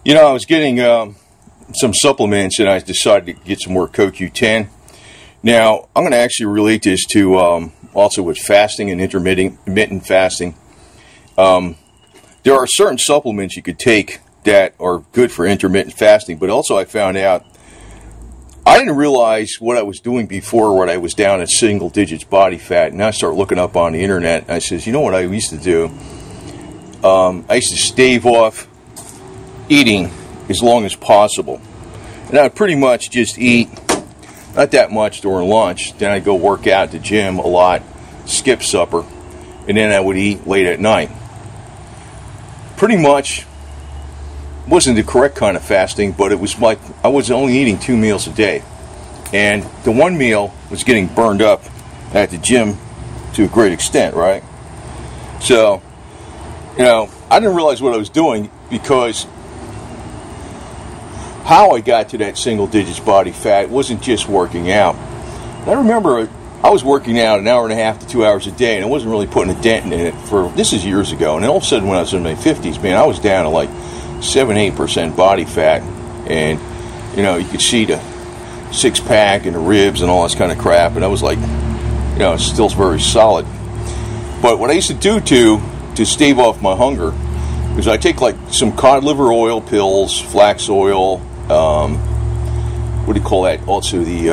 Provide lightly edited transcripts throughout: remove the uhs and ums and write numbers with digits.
You know, I was getting some supplements, and I decided to get some more COQ10. Now, I'm going to actually relate this to also with fasting and intermittent fasting. There are certain supplements you could take that are good for intermittent fasting, but also I found out I didn't realize what I was doing before when I was down at single digits body fat. And I started looking up on the internet, and I says, you know what I used to do? I used to stave off eating as long as possible. And I would pretty much just eat not that much during lunch. Then I'd go work out at the gym a lot, skip supper, and then I would eat late at night. Pretty much wasn't the correct kind of fasting, but it was like I was only eating 2 meals a day. And the one meal was getting burned up at the gym to a great extent, right? So, you know, I didn't realize what I was doing, because how I got to that single digits body fat wasn't just working out. And I remember I was working out an hour and a half to 2 hours a day, and I wasn't really putting a dent in it this is years ago. And then all of a sudden when I was in my 50s, man, I was down to like 7-8% body fat, and you know, you could see the six-pack and the ribs and all this kind of crap, and I was like, you know, it's still very solid. But what I used to do to stave off my hunger is I take like some cod liver oil pills, flax oil, what do you call that? Also the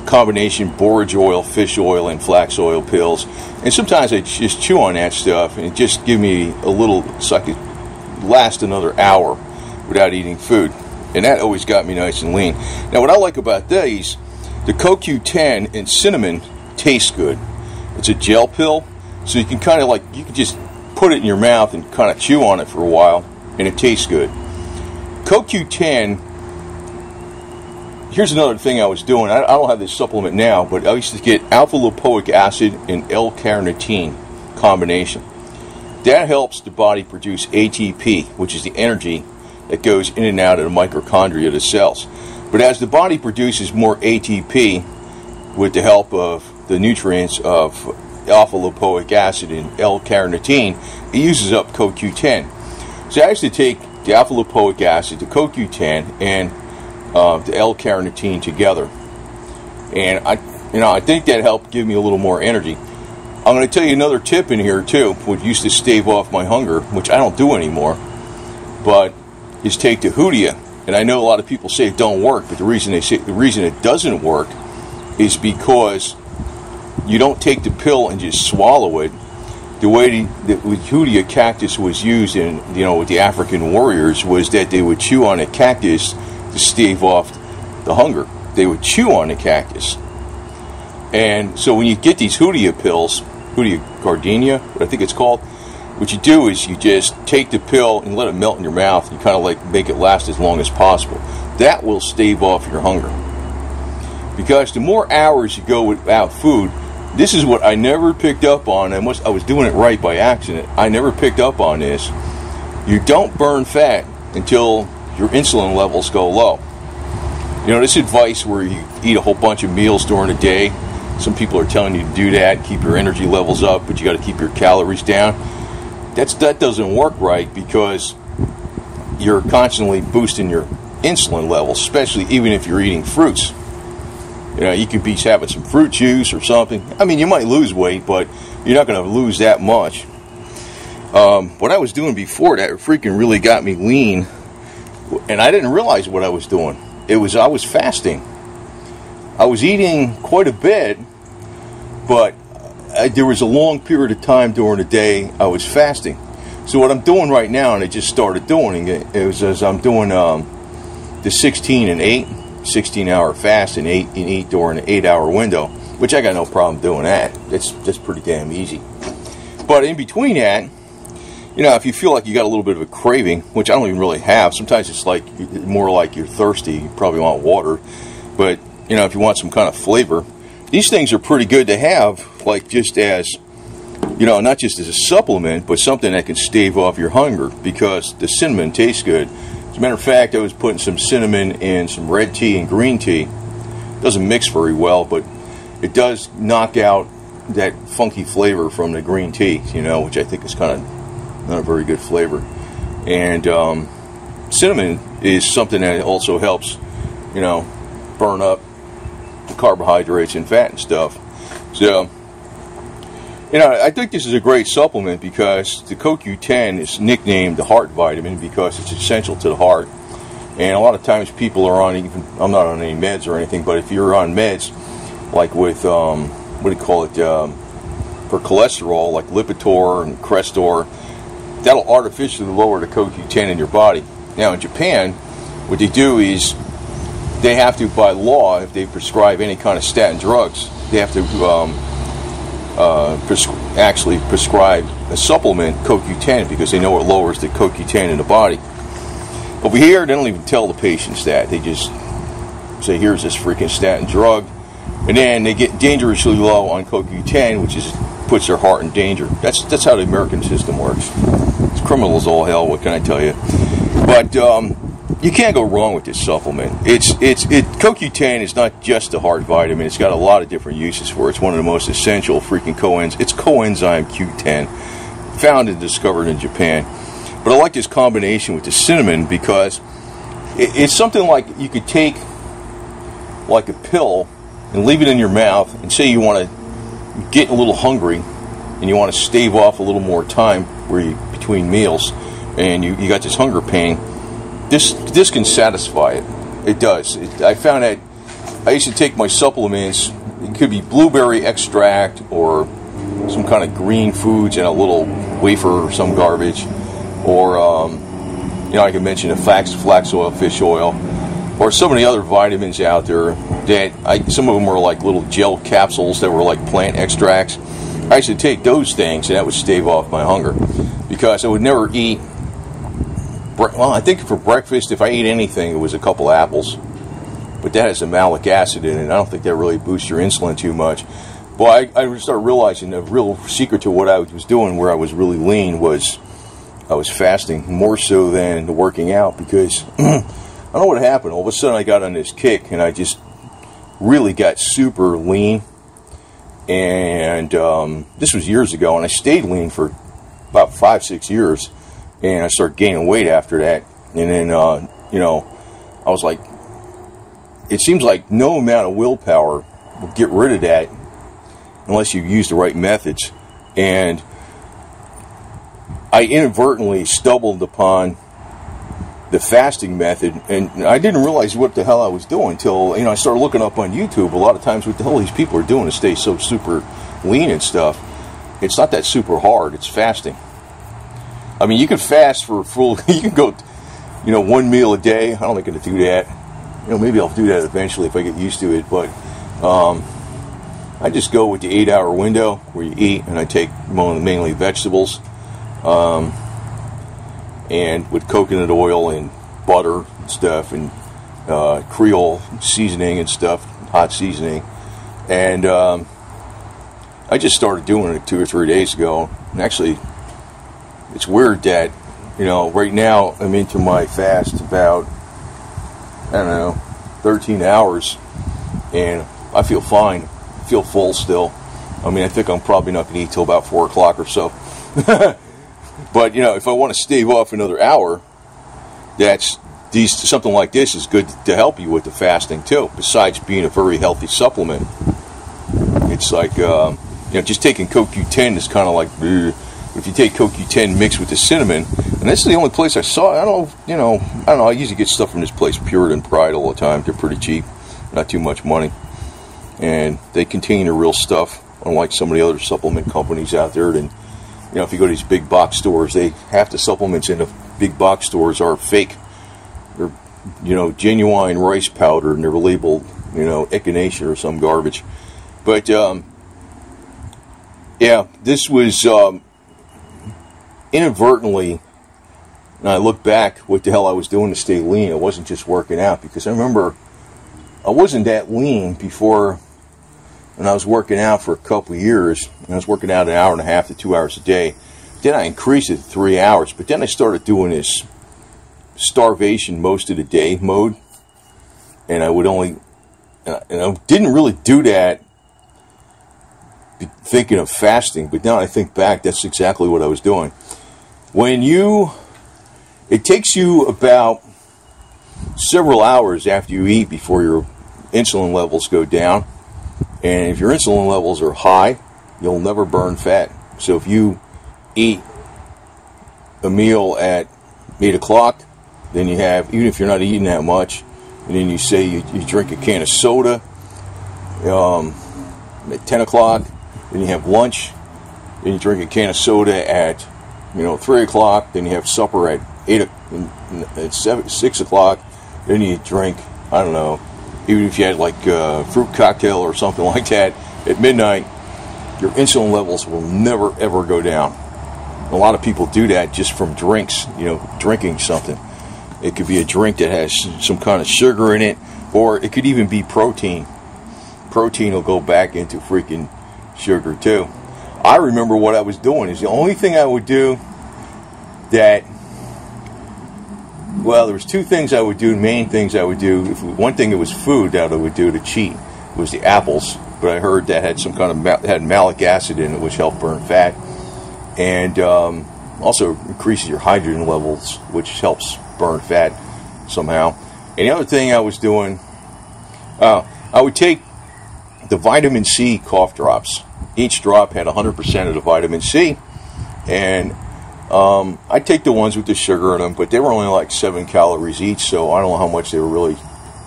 combination borage oil, fish oil, and flax oil pills. And sometimes I just chew on that stuff, and it just give me a little, so I could last another hour without eating food. And that always got me nice and lean. Now, what I like about these, the COQ10 and cinnamon taste good. It's a gel pill, so you can kind of like, you can just put it in your mouth and kind of chew on it for a while, and it tastes good. COQ10, here's another thing I was doing. I don't have this supplement now, but I used to get alpha lipoic acid and L-carnitine combination. That helps the body produce ATP, which is the energy that goes in and out of the mitochondria of the cells. But as the body produces more ATP with the help of the nutrients of alpha lipoic acid and L-carnitine, it uses up CoQ10. So I used to take the alpha lipoic acid, the CoQ10, and the L-carnitine together, and I think that helped give me a little more energy. I'm going to tell you another tip in here too, which used to stave off my hunger, which I don't do anymore, but is take the Hoodia. And I know a lot of people say it don't work, but the reason it doesn't work is because you don't take the pill and just swallow it. The way the Hoodia cactus was used in, you know, with the African warriors, was that they would chew on a cactus to stave off the hunger. They would chew on the cactus. And so when you get these Hoodia pills, Hoodia gardenia, what I think it's called, what you do is you just take the pill and let it melt in your mouth. You kind of like make it last as long as possible. That will stave off your hunger. Because the more hours you go without food, this is what I never picked up on. I was doing it right by accident. I never picked up on this. You don't burn fat until your insulin levels go low. You know, this advice where you eat a whole bunch of meals during the day, some people are telling you to do that, keep your energy levels up, but you got to keep your calories down. That doesn't work right, because you're constantly boosting your insulin levels, especially even if you're eating fruits. You know, you could be having some fruit juice or something. I mean, you might lose weight, but you're not going to lose that much. What I was doing before that freaking really got me lean, and I didn't realize what I was doing. I was fasting. I was eating quite a bit, but there was a long period of time during the day I was fasting. So what I'm doing right now, and I just started doing it, is I'm doing the 16 and 8, 16-hour fast and eat during an 8-hour window, which I got no problem doing that. That's pretty damn easy. But in between that, you know, if you feel like you got a little bit of a craving, which I don't even really have, sometimes it's like more like you're thirsty, you probably want water. But, you know, if you want some kind of flavor, these things are pretty good to have, like just as, you know, not just as a supplement, but something that can stave off your hunger, because the cinnamon tastes good. As a matter of fact, I was putting some cinnamon in some red tea and green tea. It doesn't mix very well, but it does knock out that funky flavor from the green tea, you know, which I think is kind of not a very good flavor. And cinnamon is something that also helps, you know, burn up the carbohydrates and fat and stuff. So, you know, I think this is a great supplement because the COQ10 is nicknamed the heart vitamin because it's essential to the heart. And a lot of times people are on, even, I'm not on any meds or anything, but if you're on meds, like with, what do you call it, for cholesterol, like Lipitor and Crestor, that'll artificially lower the CoQ10 in your body. Now in Japan, what they do is they have to, by law, if they prescribe any kind of statin drugs, they have to actually prescribe a supplement, CoQ10, because they know it lowers the CoQ10 in the body. Over here, they don't even tell the patients that. They just say, here's this freaking statin drug, and then they get dangerously low on CoQ10, which is puts their heart in danger. That's how the American system works. It's criminal as all hell, what can I tell you? But you can't go wrong with this supplement. CoQ10 is not just a heart vitamin. It's got a lot of different uses for it. It's one of the most essential freaking coenzymes. It's coenzyme Q10, found and discovered in Japan. But I like this combination with the cinnamon because it's something like you could take like a pill and leave it in your mouth, and say you want to get a little hungry and you want to stave off a little more time between meals, and you got this hunger pain. This can satisfy it. It does. I found that I used to take my supplements. It could be blueberry extract or some kind of green foods in a little wafer or some garbage, or you know, I can mention a flax oil, fish oil, or some of the other vitamins out there that some of them were like little gel capsules that were like plant extracts. I used to take those things, and that would stave off my hunger, because I would never eat. Well, I think for breakfast, if I ate anything, it was a couple apples, but that has a malic acid in it. I don't think that really boosts your insulin too much. But I started realizing the real secret to what I was doing, where I was really lean, was I was fasting more so than the working out, because I don't know what happened. All of a sudden, I got on this kick, and I just really got super lean. And this was years ago, and I stayed lean for about 5-6 years, and I started gaining weight after that. And then, you know, I was like, it seems like no amount of willpower will get rid of that unless you use the right methods. And I inadvertently stumbled upon the fasting method, and I didn't realize what the hell I was doing until, you know, I started looking up on YouTube a lot of times what the hell these people are doing to stay so super lean and stuff. It's not that super hard. It's fasting. I mean, you can fast for full, you can go, you know, one meal a day. I don't think I'm going to do that. You know, maybe I'll do that eventually if I get used to it, but I just go with the 8-hour window where you eat, and I take mainly vegetables, and with coconut oil and butter and stuff, and Creole seasoning and stuff, hot seasoning. And I just started doing it 2 or 3 days ago. And actually, it's weird that, you know, right now I'm into my fast about, I don't know, 13 hours, and I feel fine. I feel full still. I mean, I think I'm probably not going to eat till about 4 o'clock or so. But, you know, if I want to stave off another hour, something like this is good to help you with the fasting too, besides being a very healthy supplement. It's like, you know, just taking CoQ10 is kind of like, bleh. If you take CoQ10 mixed with the cinnamon, and this is the only place I saw it. I don't know, I usually get stuff from this place, Puritan Pride, all the time. They're pretty cheap, not too much money, and they contain the real stuff, unlike some of the other supplement companies out there. And, you know, if you go to these big box stores, half the supplements in the big box stores are fake. They're, you know, genuine rice powder, and they're labeled, you know, echinacea or some garbage. But yeah, this was inadvertently, and I look back what the hell I was doing to stay lean. It wasn't just working out, because I remember I wasn't that lean before, when I was working out for a couple of years, and I was working out 1.5 hours to 2 hours a day. Then I increased it to 3 hours, but then I started doing this starvation most of the day mode, and I would only, and I didn't really do that thinking of fasting, but now I think back, that's exactly what I was doing. When you It takes you about several hours after you eat before your insulin levels go down. And if your insulin levels are high, you'll never burn fat. So if you eat a meal at 8 o'clock, then you have, even if you're not eating that much, and then you say you drink a can of soda at 10 o'clock, then you have lunch, then you drink a can of soda at 3 o'clock, then you have supper at 6 o'clock, then you drink, I don't know, even if you had like a fruit cocktail or something like that at midnight, your insulin levels will never ever go down. A lot of people do that just from drinks, drinking something. It could be a drink that has some kind of sugar in it, or it could even be protein. Protein will go back into freaking sugar too. I remember what I was doing is the only thing I would do that, well, there was two things I would do, main things I would do. One thing that was food that I would do to cheat was the apples, but I heard that had some kind of had malic acid in it, which helped burn fat, and also increases your hydrogen levels, which helps burn fat somehow. And the other thing I was doing, I would take the vitamin C cough drops. Each drop had 100% of the vitamin C, and I'd take the ones with the sugar in them, but they were only like 7 calories each, so I don't know how much they were really.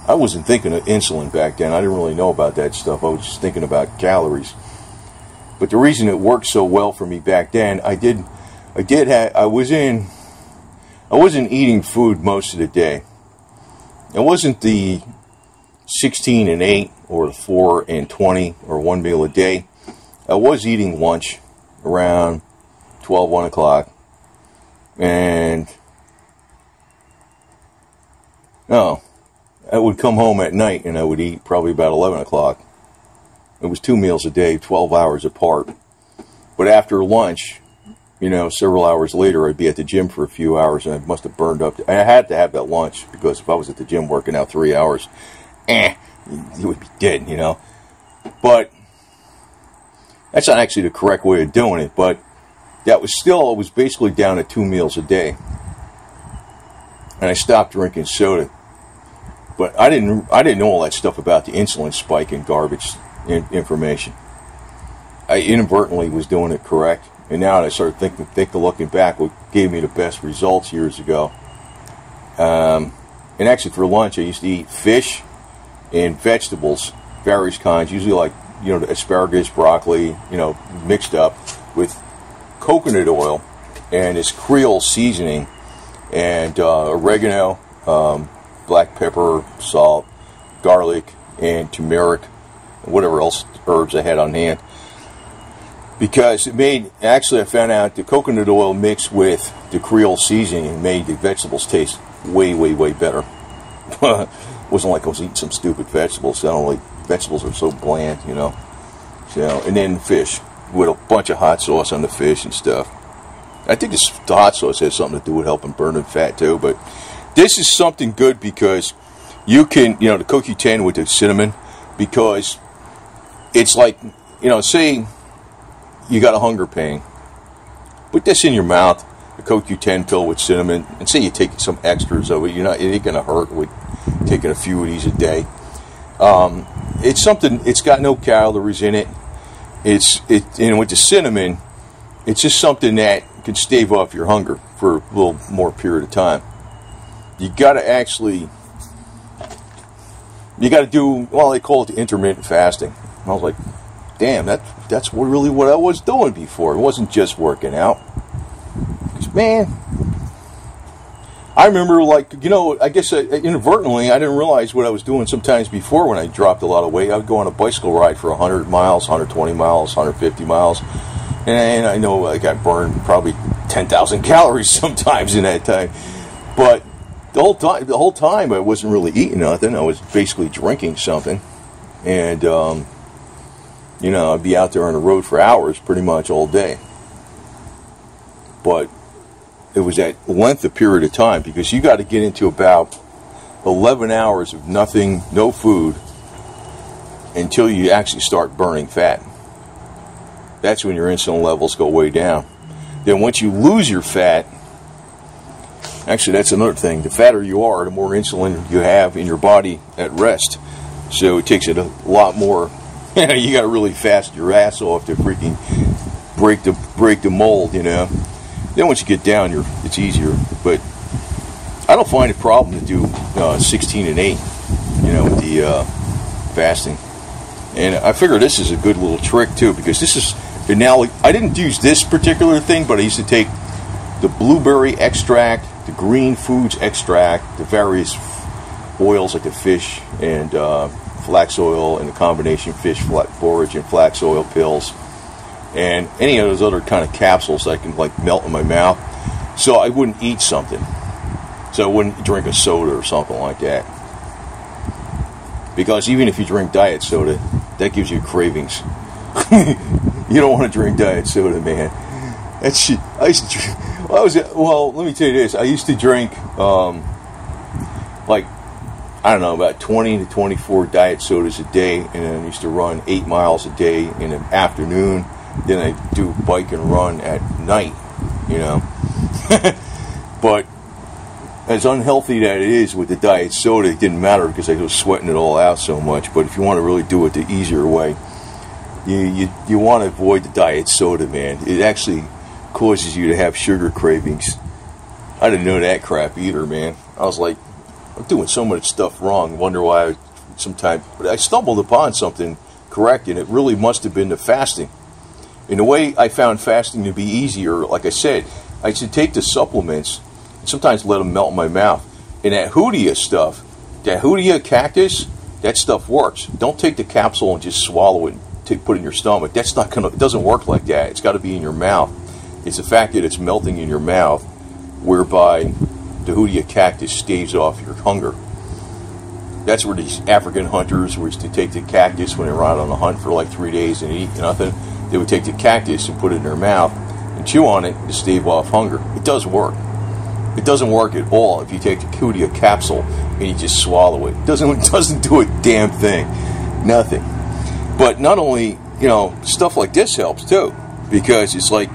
I wasn't thinking of insulin back then. I didn't really know about that stuff. I was just thinking about calories. But the reason it worked so well for me back then, I wasn't eating food most of the day. It wasn't the 16 and 8 or the 4 and 20 or one meal a day. I was eating lunch around 12, 1 o'clock. And I would come home at night and I would eat probably about 11 o'clock. It was 2 meals a day, 12 hours apart. But after lunch, several hours later, I'd be at the gym for a few hours, and I must have burned up. I had to have that lunch, because if I was at the gym working out 3 hours, you would be dead, But that's not actually the correct way of doing it, but I was basically down to 2 meals a day. And I stopped drinking soda. But I didn't know all that stuff about the insulin spike and garbage information. I inadvertently was doing it correct. And now that I started looking back, what gave me the best results years ago. And actually for lunch, I used to eat fish and vegetables, various kinds, usually like, asparagus, broccoli, mixed up with coconut oil and this Creole seasoning and oregano, black pepper, salt, garlic, and turmeric, and whatever else herbs I had on hand. Because I found out the coconut oil mixed with the Creole seasoning made the vegetables taste way, way, way better. It wasn't like I was eating some stupid vegetables. Vegetables are so bland, and then fish with a bunch of hot sauce on the fish and stuff. I think the hot sauce has something to do with helping burning fat too, but this is something good because you can, the COQ10 with the cinnamon, because it's like, say you got a hunger pain, put this in your mouth, a COQ10 pill with cinnamon, and say you take some extras of it, it ain't going to hurt with taking a few of these a day. It's something, it's got no calories in it. With the cinnamon, it's just something that can stave off your hunger for a little more period of time. You got to do, they call it the intermittent fasting. And I was like, damn, that's really what I was doing before. It wasn't just working out. Because, man, I remember, I guess inadvertently, I didn't realize what I was doing sometimes before when I dropped a lot of weight. I would go on a bicycle ride for 100 miles, 120 miles, 150 miles. And I know I got burned probably 10,000 calories sometimes in that time. But the whole time I wasn't really eating nothing. I was basically drinking something. And, I'd be out there on the road for hours pretty much all day. But it was that length of period of time, because you got to get into about 11 hours of nothing, no food, until you actually start burning fat. That's when your insulin levels go way down. Then once you lose your fat, Actually, that's another thing. The fatter you are, the more insulin you have in your body at rest. So it takes it a lot more. You got to really fast your ass off to freaking break the mold, you know. Then once you get down, it's easier. But I don't find a problem to do 16 and 8, you know, with the fasting. And I figure this is a good little trick too, because this is I didn't use this particular thing, but I used to take the blueberry extract, the green foods extract, the various oils like the fish and flax oil, and the combination fish forage and flax oil pills, and any of those other kind of capsules that I can like melt in my mouth, so I wouldn't eat something. So I wouldn't drink a soda or something like that. Because even if you drink diet soda, that gives you cravings. You don't want to drink diet soda, man. That shit. I used to drink. Well, let me tell you this. I used to drink, like, I don't know, about 20 to 24 diet sodas a day, and then I used to run 8 miles a day in the afternoon. Then I do bike and run at night, you know. But as unhealthy that it is with the diet soda, it didn't matter because I was sweating it all out so much. But if you want to really do it the easier way, you want to avoid the diet soda, man. It actually causes you to have sugar cravings. I didn't know that crap either, man. I was like, I'm doing so much stuff wrong. Wonder why but I stumbled upon something correct, and it really must have been the fasting. In a way, I found fasting to be easier. Like I said, I should take the supplements and sometimes let them melt in my mouth. And that Hoodia stuff, that Hoodia cactus, that stuff works. Don't take the capsule and just swallow it and put it in your stomach. That's not gonna. It doesn't work like that. It's got to be in your mouth. It's the fact that it's melting in your mouth, whereby the Hoodia cactus staves off your hunger. That's where these African hunters used to take the cactus when they were out on a hunt for like 3 days and eat nothing. They would take the cactus and put it in their mouth and chew on it to stave off hunger. It does work. It doesn't work at all if you take the Hoodia capsule and you just swallow it. It doesn't do a damn thing. Nothing. But not only, you know, stuff like this helps too, because it's like,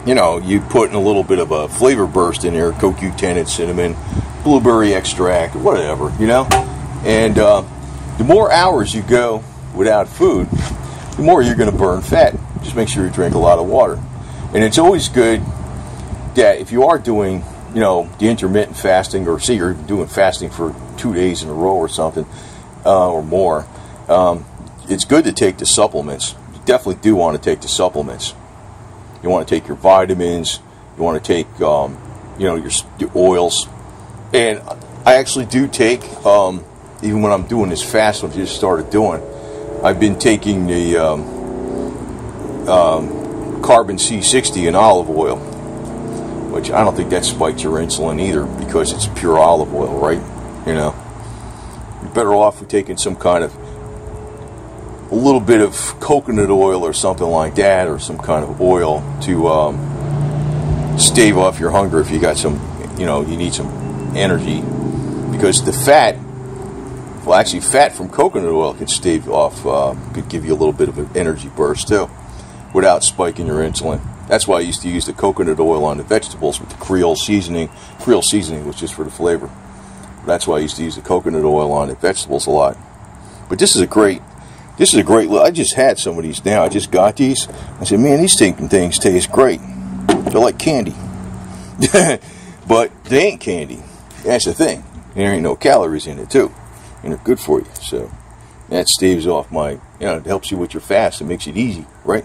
you know, you put in a little bit of a flavor burst in there, COQ10 and cinnamon, blueberry extract, whatever, you know. And the more hours you go without food, the more you're going to burn fat. Just make sure you drink a lot of water. And it's always good that if you are doing, you know, the intermittent fasting, or say you're doing fasting for 2 days in a row or something, or more, it's good to take the supplements. You definitely do want to take the supplements. You want to take your vitamins. You want to take, you know, your oils. And I actually do take, even when I'm doing this fast, what I just started doing, I've been taking the carbon C60 and olive oil, which I don't think that spikes your insulin either, because it's pure olive oil, right? You know, you're better off with taking some kind of a little bit of coconut oil or something like that, or some kind of oil to stave off your hunger if you got some, you know, you need some energy. Because the fat, well, actually fat from coconut oil can stave off, could give you a little bit of an energy burst too, without spiking your insulin. That's why I used to use the coconut oil on the vegetables with the Creole seasoning. Creole seasoning was just for the flavor. That's why I used to use the coconut oil on the vegetables a lot. But this is a great, I just had some of these now. I just got these. I said, man, these things taste great. They're like candy. But they ain't candy. That's the thing. There ain't no calories in it too. And they're good for you. So that staves off my, you know, it helps you with your fast. It makes it easy, right?